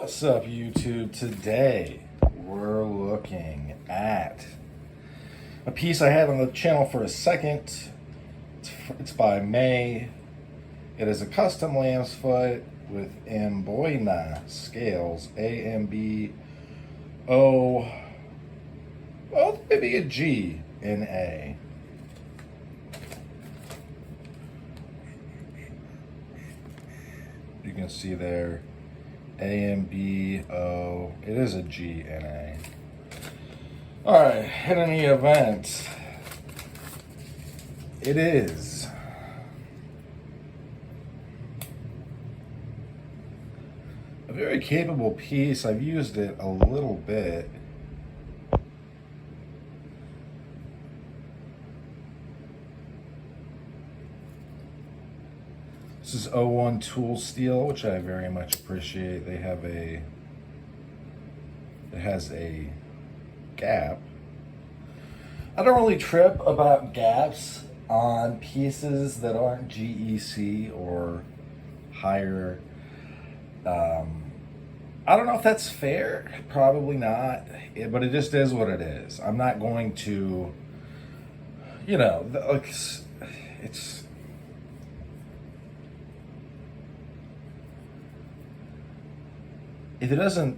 What's up, YouTube? Today we're looking at a piece I had on the channel for a second. It's by May. It is a custom Lambsfoot with Amboina scales, A-M-B-O, well, maybe a G in A. You can see there, A-M-B-O, it is a G and A. All right, in any event, it is a very capable piece. I've used it a little bit. This is 01 tool steel, which I very much appreciate. They have it has a gap. I don't really trip about gaps on pieces that aren't GEC or higher. I don't know if that's fair, probably not, but it just is what it is. I'm not going to, it's if it doesn't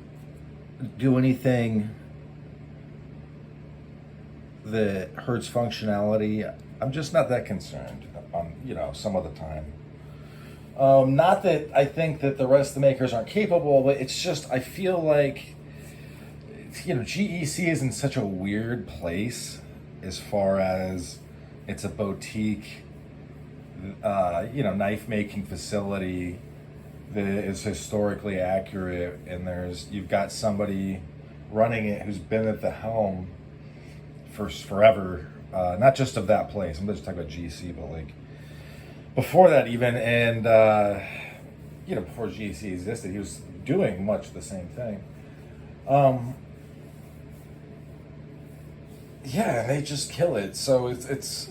do anything that hurts functionality, I'm just not that concerned on, some of the time. Not that I think that the rest of the makers aren't capable, but it's just, I feel like, GEC is in such a weird place as far as it's a boutique, knife making facility that is historically accurate, and you've got somebody running it who's been at the helm for forever, not just of that place. I'm just talking about GC, but like before that even, and before GC existed, he was doing much the same thing. Yeah, they just kill it. So it's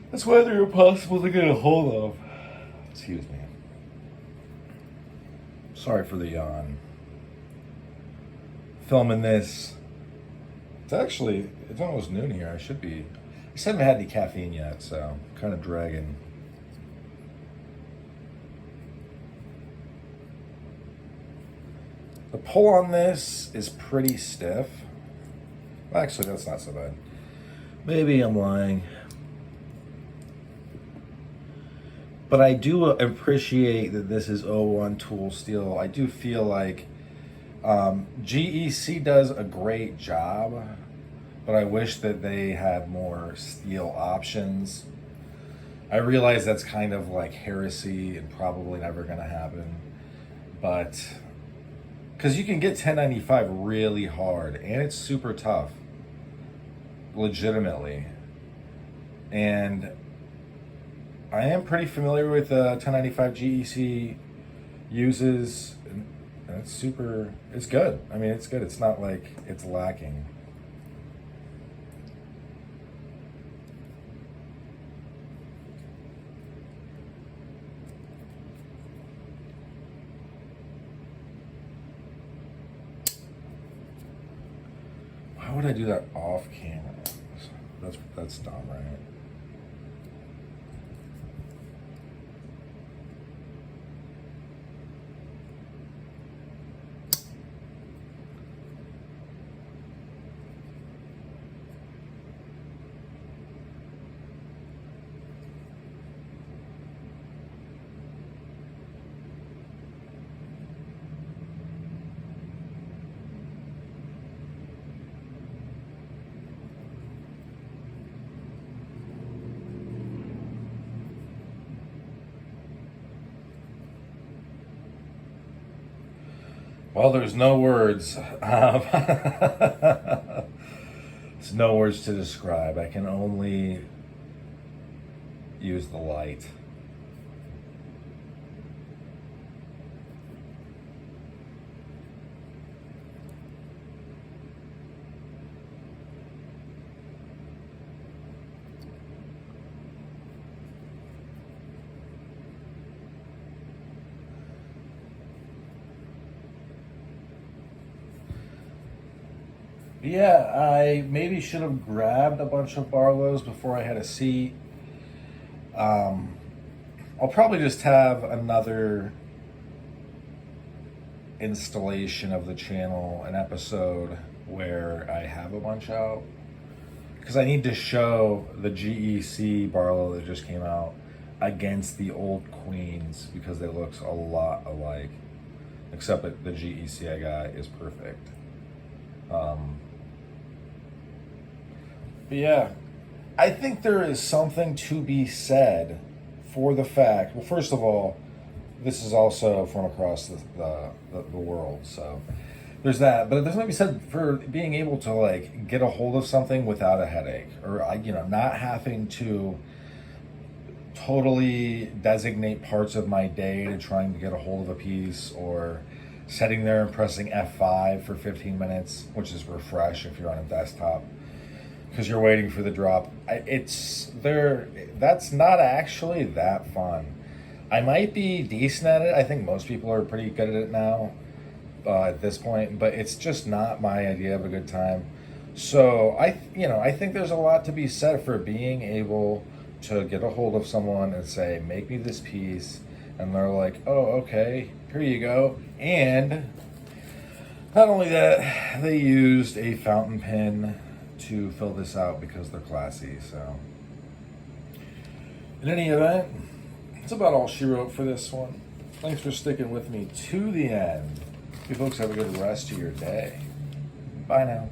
that's why they're impossible to get a hold of. Excuse me. Sorry for the yawn. Filming this. It's almost noon here. I just haven't had any caffeine yet, so I'm kind of dragging. The pull on this is pretty stiff. Actually, that's not so bad. Maybe I'm lying. But I do appreciate that this is 01 tool steel. I do feel like GEC does a great job, but I wish that they had more steel options. I realize that's kind of like heresy and probably never going to happen, but because you can get 1095 really hard and it's super tough, legitimately. And I am pretty familiar with 1095 GEC uses, and it's good. I mean, it's good. It's not like it's lacking. Why would I do that off camera? That's dumb, right? Well, there's no words. There's no words to describe. I can only use the light. Yeah, I maybe should have grabbed a bunch of Barlows before I had a seat. Um, I'll probably just have another installation of the channel, an episode where I have a bunch out. Because I need to show the GEC Barlow that just came out against the old Queens because it looks a lot alike. Except that the GEC I got is perfect. But yeah, I think there is something to be said for the fact. Well, first of all, this is also from across the world, so there's that. But there's something to be said for being able to like get a hold of something without a headache, or not having to totally designate parts of my day to trying to get a hold of a piece, or sitting there and pressing F5 for 15 minutes, which is refresh if you're on a desktop, because you're waiting for the drop. That's not actually that fun. I might be decent at it. I think most people are pretty good at it now at this point, but it's just not my idea of a good time. So I think there's a lot to be said for being able to get a hold of someone and say, make me this piece. And they're like, oh, okay, here you go. And not only that, they used a fountain pen to fill this out because they're classy. So in any event, that's about all she wrote for this one. Thanks for sticking with me to the end. You folks have a good rest of your day. Bye now.